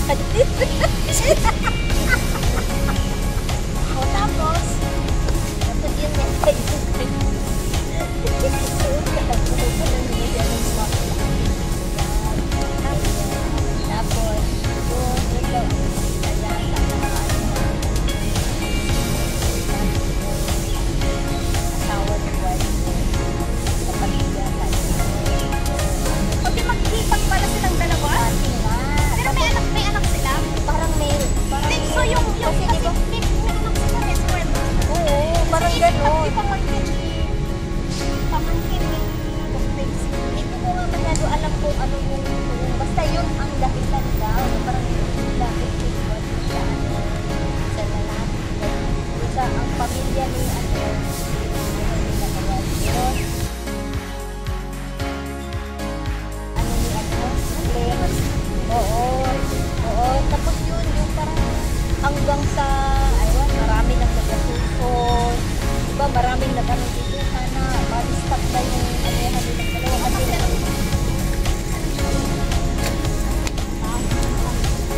O tapos, yun eh. Tapos, ito. Asawa ng wife ko. Sa pamilya. Okay, magkipag pala silang dalawa. Pero may anak sila. Parang may... So yung kasi may anak sila, may square. Oo, parang gano'n. Di pamangkin ni Doctors. Hindi ko nga masyado alam kung ano yung... Basta yun ang dahilan daw. Parang dahil sa lalaki. Sa ang pamilya ni ano, tapos yun, yung parang hanggang sa, ayun, marami nang nagkasuson, diba, maraming nagkaroon dito, sana, ma-stop na yung anehan nilang dalawa, kasi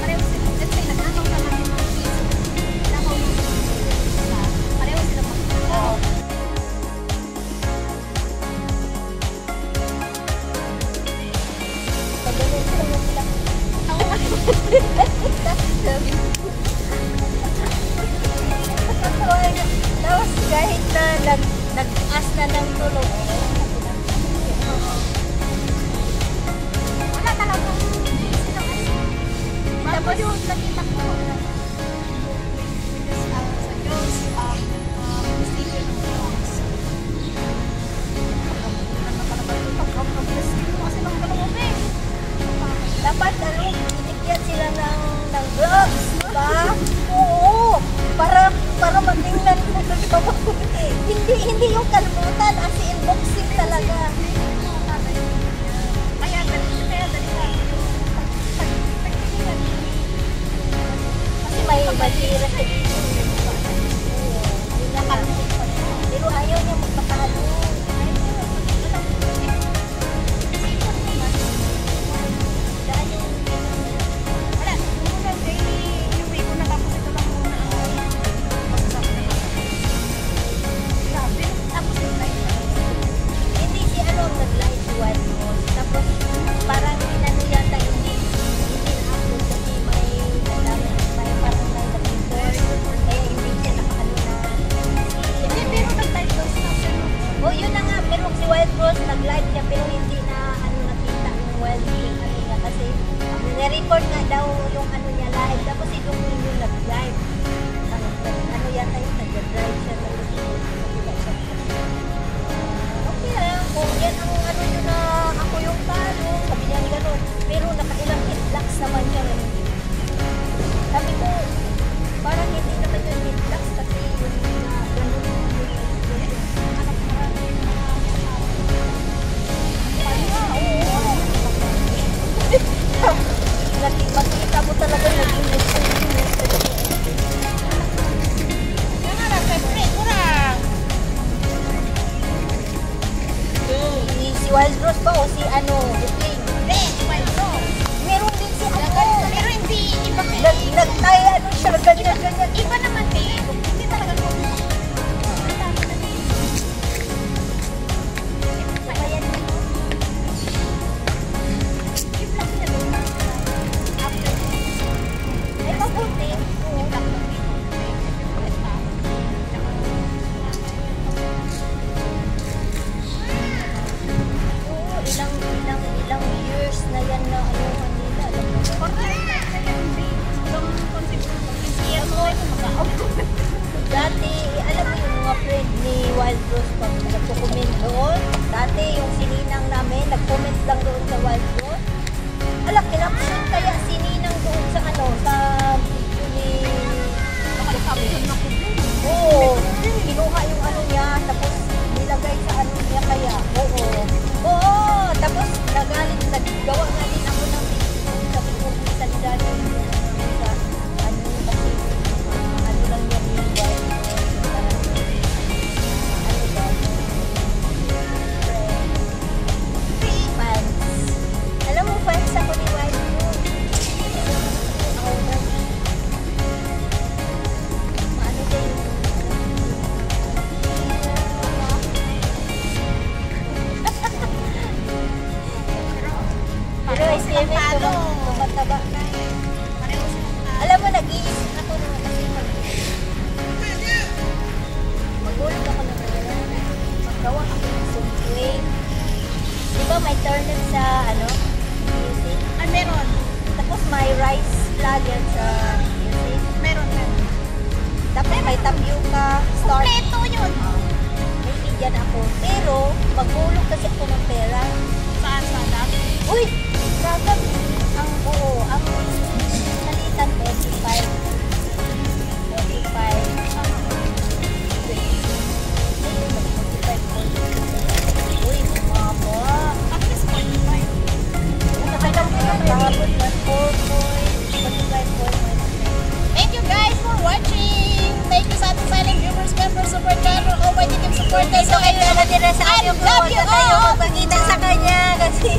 Pareho sila. Let's say, nag-agaw na lang yung mga kids. Nakaw yung isa. Pareho sila mag-agaw. pagano'n sila yung sila, tapos kahit na nag-as na ng tulog, Wala talagang sila kasi. Tapos yung nakita ko sa Diyos, Stephen Jones. Kasi lang dalawa ba eh. dapat ano, itikyan sila ng gloves, diba? Oo, para matingnan ko hindi yung kalbutan, as in boxing talaga. Kaya dali ka. Kasi may matira sa dito. Pero ayaw niya magpatalo. Wala, muna iuwi ko na tapos ito lang muna ang masasabi na grabe, tapos nag-live na. Hindi si ano ang nag-live si Wild Rose. Tapos parang inano yata hindi na-upload kasi may parang may nag-record. Eh hindi siya nakakano na. Hindi, pero nag-live daw sila siya. Oh, yun na nga, pero si Wild Rose nag-live siya pero hindi na ano nakita yung Wild yung ano niya kasi nire-record nga daw yung ano niya live tapos si Dung yung nag-live. Ano yata yung nag-drive siya tapos nakita siya. Okay lang, kung yan ang ano yun na ako yung talo, sabi niya gano'n. Pero nakailang hitlaks naman siya rin. Sabi ko, parang hindi naman yung hitlaks kasi yung gano'n yung Anak marami yung mga kasama. Makita mo talaga naging Kaya nga lang, siyempre, kurang. si Wild Rose ba o si ano, Bukling? Hindi, Wild Rose. Meron din si ano, Pero hindi, iba kay nagtay ano siya, ganyan. Iba naman kay hindi talaga ko. Ayan, I-vlog niya doon. After ay mabuti. i-vlog mo dito. Oo, ilang years na yan na ano kanila. Alam mo ba? Correct. Yung concept mo, yung mag-out. Dati, alam mo yung mga friend ni Wild Rose pag nagko-comment doon, dati yung sininang namin, nag-comment lang doon sa Wild Rose. Alam, kinapsun kaya sininang doon sa ano, sa video ni... Nakakapsun na ko. Oo, kinuha yung ano niya, tapos nilagay sa ano niya kaya. Oo. Oo, tapos nagalit, naggawa nga din ako ng video. Sabi ko, minsan dyan sa ano, kasi ano lang yan ni Wild Rose. Parang, ano ba? Fans. Alam mo, fans ako ni Wild Rose. Ako talo. Tumataba na. Pareho silang talo. Alam mo, nag-iisip ako na kasi magulog ako ng mga maggawa ako ng subway. Di ba may turnip sa music? Ay, meron. Tapos may rice flag yan sa music. Meron. Tapos may tapioca, starch. Kompleto yun. May bigyan ako. Pero, magulog kasi ako ng pera. Saan sa dami? Uy! Grabe! Ang buo. Ang nalitan 45. 45. Uy, mama. At least 45. Nakakalaw ko ng kahapon. 45. Thank you guys for watching. Thank you sa ating silent viewers, members, super channel. Oh, pwede kayo supporters. Dito kayo na nila sa I akin. love you all. Magpakita sa kanya kasi